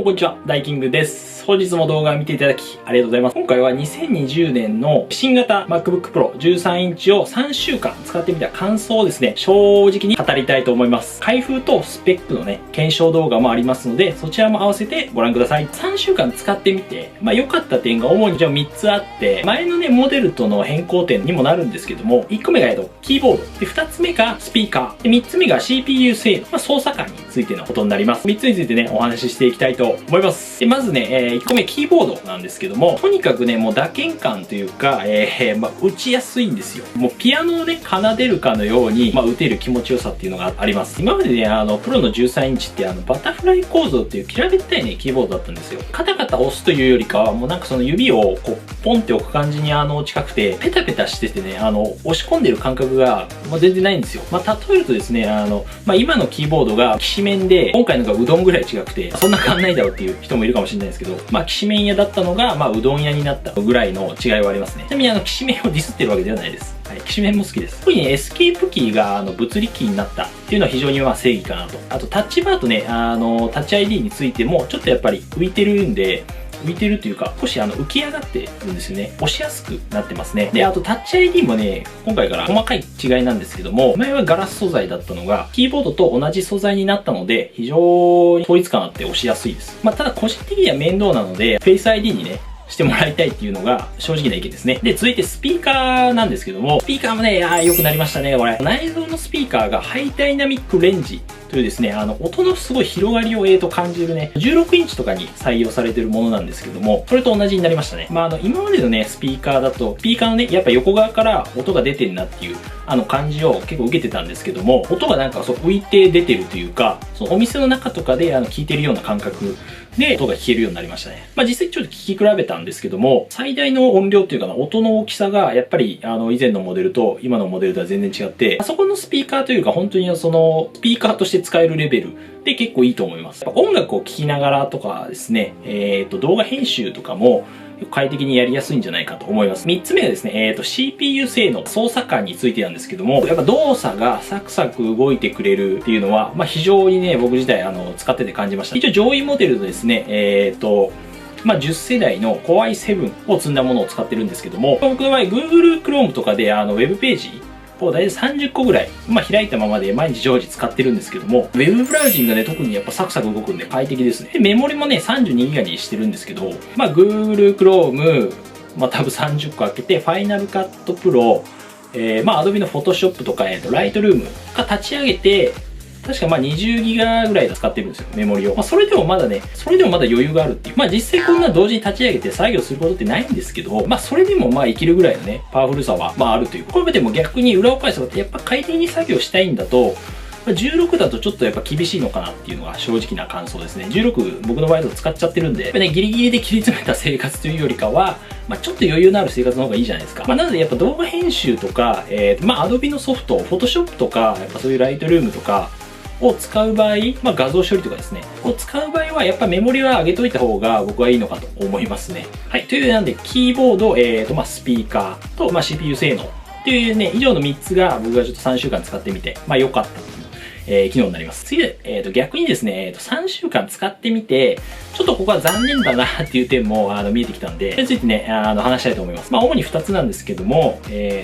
もこんにちは、ダイキングです。本日も動画を見ていただきありがとうございます。今回は2020年の新型 MacBook Pro 13インチを3週間使ってみた感想をですね、正直に語りたいと思います。開封とスペックのね、検証動画もありますので、そちらも合わせてご覧ください。3週間使ってみて、良かった点が主に3つあって、前のね、モデルとの変更点にもなるんですけども、1個目がキーボード。で、2つ目がスピーカー。で、3つ目が CPU 性能。操作感についてのことになります。3つについてね、お話ししていきたいと思います。で、まずね、1個目キーボードなんですけども、とにかくね、もう打鍵感というか、打ちやすいんですよ。もうピアノをね、奏でるかのように、打てる気持ちよさっていうのがあります。今までね、プロの13インチってバタフライ構造っていう平べったいね、キーボードだったんですよ。カタカタ押すというよりかは、もうなんかその指をこう、ポンって置く感じに近くて、ペタペタしててね、押し込んでる感覚が、全然ないんですよ。例えるとですね、今のキーボードがきしめんで、今回のがうどんぐらい違くて、そんな変わんないだろうっていう人もいるかもしれないですけど、きしめん屋だったのが、うどん屋になったぐらいの違いはありますね。ちなみにきしめんをディスってるわけではないです。はい、きしめんも好きです。特にね、エスケープキーが物理キーになったっていうのは非常に正義かなと。あと、タッチバーとね、タッチ ID についても、ちょっとやっぱり浮いてるんで、浮いてるというか、少し浮き上がってるんですよね。押しやすくなってますね。で、あとタッチ ID もね、今回から細かい違いなんですけども、前はガラス素材だったのが、キーボードと同じ素材になったので、非常に統一感あって押しやすいです。ただ個人的には面倒なので、Face ID にね、してもらいたいっていうのが正直な意見ですね。で、続いてスピーカーなんですけども、スピーカーもね、良くなりましたね、これ。内蔵のスピーカーがハイダイナミックレンジというですね、音のすごい広がりを感じるね、16インチとかに採用されてるものなんですけども、それと同じになりましたね。今までのね、スピーカーだと、スピーカーのね、やっぱ横側から音が出てるなっていう、感じを結構受けてたんですけども、音がなんかそう浮いて出てるというか、そのお店の中とかで聞いてるような感覚で音が聞けるようになりましたね。実際ちょっと聞き比べたんですけども、最大の音量っていうかな、音の大きさがやっぱり以前のモデルと今のモデルとは全然違って、そこのスピーカーというか本当にそのスピーカーとして使えるレベルで結構いいと思います。音楽を聴きながらとかですね、動画編集とかも快適にやりやすいんじゃないかと思います。3つ目がですね、CPU 性能、操作感についてなんですけども、やっぱ動作がサクサク動いてくれるっていうのは、非常にね、僕自体使ってて感じました。一応上位モデルのですね、10世代の Core i7 を積んだものを使ってるんですけども、僕の場合 Google Chrome とかでウェブページを大体30個ぐらい、開いたままで毎日常時使ってるんですけども、ウェブブラウジングがね、特にやっぱサクサク動くんで快適ですね。でメモリもね、32GB にしてるんですけど、Google Chrome、多分30個開けて、Final Cut Pro、Adobe の Photoshop とか、Lightroom が立ち上げて、確か20ギガぐらい使ってるんですよ、メモリを。それでもまだね、余裕があるっていう。実際こんな同時に立ち上げて作業することってないんですけど、それでも生きるぐらいのね、パワフルさは、あるという。これでも逆に裏を返すと、やっぱ快適に作業したいんだと、16だとちょっとやっぱ厳しいのかなっていうのが正直な感想ですね。16、僕の場合だと使っちゃってるんで、やっぱね、ギリギリで切り詰めた生活というよりかは、ちょっと余裕のある生活の方がいいじゃないですか。なのでやっぱ動画編集とか、Adobe のソフト、Photoshop とか、やっぱそういう Lightroom とか、を使う場合、画像処理とかですね、を使う場合は、やっぱメモリは上げといた方が僕はいいのかと思いますね。はい。というなんで、キーボード、スピーカーと、CPU 性能っていうね、以上の3つが僕がちょっと3週間使ってみて、良かった機能になります。次で、逆にですね、3週間使ってみて、ちょっとここは残念だなっていう点も見えてきたんで、それについてね、話したいと思います。主に2つなんですけども、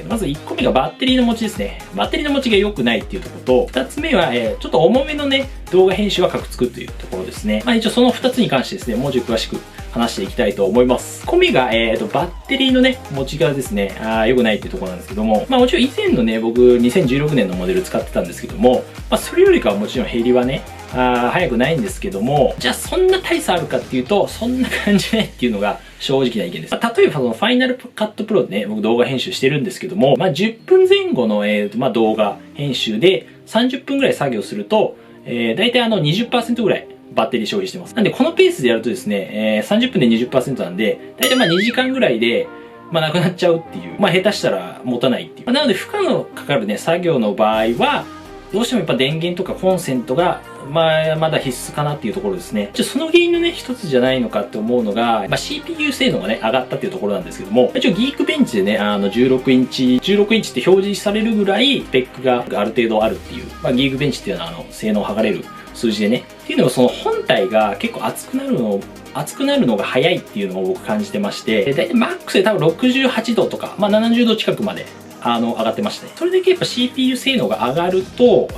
まず1個目がバッテリーの持ちですね。バッテリーの持ちが良くないっていうところと、2つ目は、ちょっと重めのね、動画編集はカクつくというところですね。一応その2つに関してですね、もうちょい詳しく話していきたいと思います。1個目が、バッテリーのね、持ちがですね、良くないっていうところなんですけども、もちろん以前のね、僕2016年のモデル使ってたんですけども、それよりかはもちろん減りはね、早くないんですけども、じゃあそんな大差あるかっていうと、そんな感じないっていうのが正直な意見です。例えばその Final Cut Pro でね、僕動画編集してるんですけども、10分前後の、動画編集で30分ぐらい作業すると、大体20% ぐらいバッテリー消費してます。なんでこのペースでやるとですね、30分で 20% なんで、大体2時間ぐらいで、なくなっちゃうっていう。下手したら持たないっていう。なので負荷のかかるね、作業の場合は、どうしてもやっぱ電源とかコンセントが、まだ必須かなっていうところですね。その原因のね、一つじゃないのかって思うのが、CPU 性能がね、上がったっていうところなんですけども、一応ギークベンチでね、16インチって表示されるぐらい、スペックがある程度あるっていう、ギークベンチっていうのは、性能を剥がれる数字でね。っていうのもその本体が結構熱くなるのが早いっていうのを僕感じてまして、だいたいマックスで多分68度とか、まあ70度近くまで上がってましたね。それだけやっぱ CPU 性能が上がると、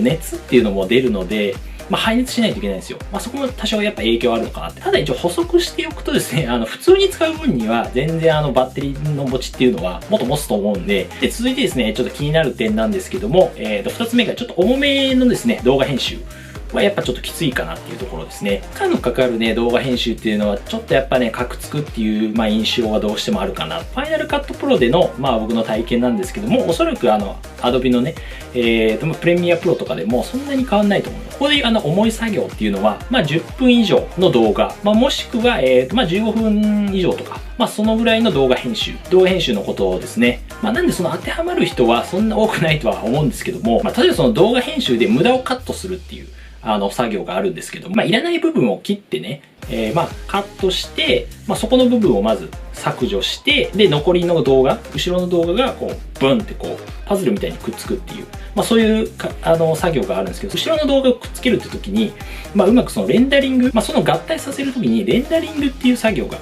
熱っていうのも出るので、まあ、排熱しないといけないんですよ。まあ、そこも多少やっぱ影響あるのかなって。ただ一応補足しておくとですね、普通に使う分には全然バッテリーの持ちっていうのはもっと持つと思うんで、続いてですね、ちょっと気になる点なんですけども、2つ目がちょっと重めのですね、動画編集。はやっぱちょっときついかなっていうところですね。負荷のかかるね、動画編集っていうのはちょっとやっぱね、カクつくっていう、まあ印象はどうしてもあるかな。ファイナルカットプロでの、まあ僕の体験なんですけども、おそらくAdobe のね、プレミアプロとかでもそんなに変わんないと思う。ここでいう重い作業っていうのは、まあ10分以上の動画、まあもしくは、まあ15分以上とか、まあそのぐらいの動画編集のことですね。まあなんでその当てはまる人はそんな多くないとは思うんですけども、まあ例えばその動画編集で無駄をカットするっていう、作業があるんですけども、まあ、いらない部分を切ってね、まあ、カットして、まあ、そこの部分をまず削除して、で、残りの動画、後ろの動画が、こう、ブンってこう、パズルみたいにくっつくっていう、まあ、そういう作業があるんですけど、後ろの動画をくっつけるって時に、まあ、うまくそのレンダリング、まあ、その合体させる時に、レンダリングっていう作業が、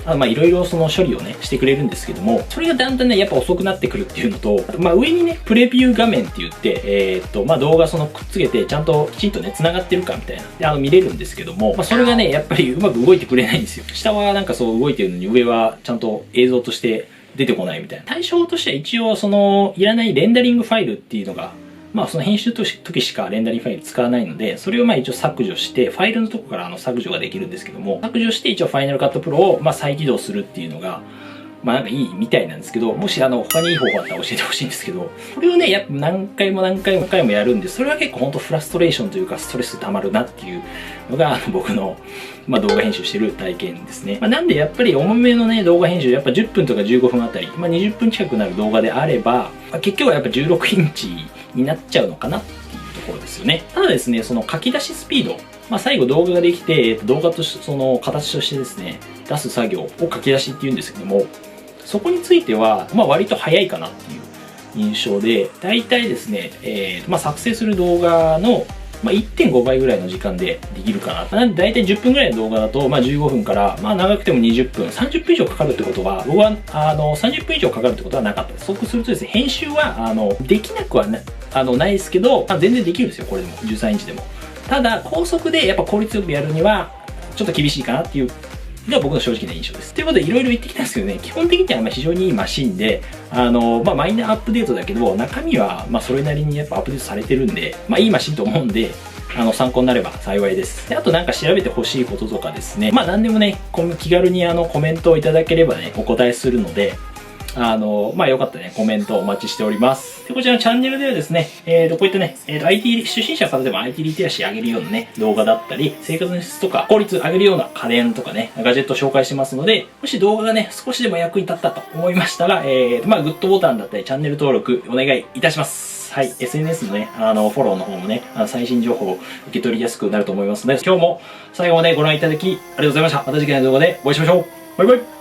まあいろいろその処理をね、してくれるんですけども、それがだんだんね、やっぱ遅くなってくるっていうのと、まあ上にね、プレビュー画面って言って、まあ動画そのくっつけて、ちゃんときちんとね、繋がってるかみたいな、で見れるんですけども、まあそれがね、やっぱりうまく動いてくれないんですよ。下はなんかそう動いてるのに、上はちゃんと映像として出てこないみたいな。対象としては一応その、いらないレンダリングファイルっていうのが、まあその編集の時しかレンダリングファイル使わないので、それをまあ一応削除して、ファイルのとこから削除ができるんですけども、削除して一応ファイナルカットプロをまあ再起動するっていうのが、まあなんかいいみたいなんですけど、もし他にいい方法あったら教えてほしいんですけど、これをね、やっぱ何回もやるんで、それは結構ほんとフラストレーションというかストレス溜まるなっていうのが、僕の、まあ動画編集してる体験ですね。まあなんでやっぱり重めのね、動画編集、やっぱ10分とか15分あたり、まあ20分近くなる動画であれば、まあ、結局はやっぱ16インチになっちゃうのかなっていうところですよね。ただですね、その書き出しスピード、まあ最後動画ができて、動画として、その形としてですね、出す作業を書き出しって言うんですけども、そこについては、まあ割と早いかなっていう印象で、大体ですね、まあ作成する動画の、まあ、1.5 倍ぐらいの時間でできるかな。なんで大体10分ぐらいの動画だと、まあ15分から、まあ長くても20分、30分以上かかるってことは、僕は、30分以上かかるってことはなかったです。そうするとですね、編集は、できなくはないですけど、まあ、全然できるんですよ、これでも。13インチでも。ただ、高速でやっぱ効率よくやるには、ちょっと厳しいかなっていうが僕の正直な印象です。ということで、いろいろ言ってきたんですけどね、基本的にはまあ非常にいいマシンで、まあマイナーアップデートだけど、中身はまあそれなりにやっぱアップデートされてるんで、まあいいマシンと思うんで、参考になれば幸いです。で、あとなんか調べてほしいこととかですね、まあ何でもね、気軽にコメントをいただければね、お答えするので、まあよかったらね、コメントお待ちしております。で、こちらのチャンネルではですね、こういったね、IT、初心者の方でも IT リテラシー上げるようなね、動画だったり、生活の質とか効率上げるような家電とかね、ガジェットを紹介してますので、もし動画がね、少しでも役に立ったと思いましたら、まあグッドボタンだったり、チャンネル登録お願いいたします。はい。SNS のね、フォローの方もね、最新情報を受け取りやすくなると思いますので、今日も最後までご覧いただきありがとうございました。また次回の動画でお会いしましょう。バイバイ。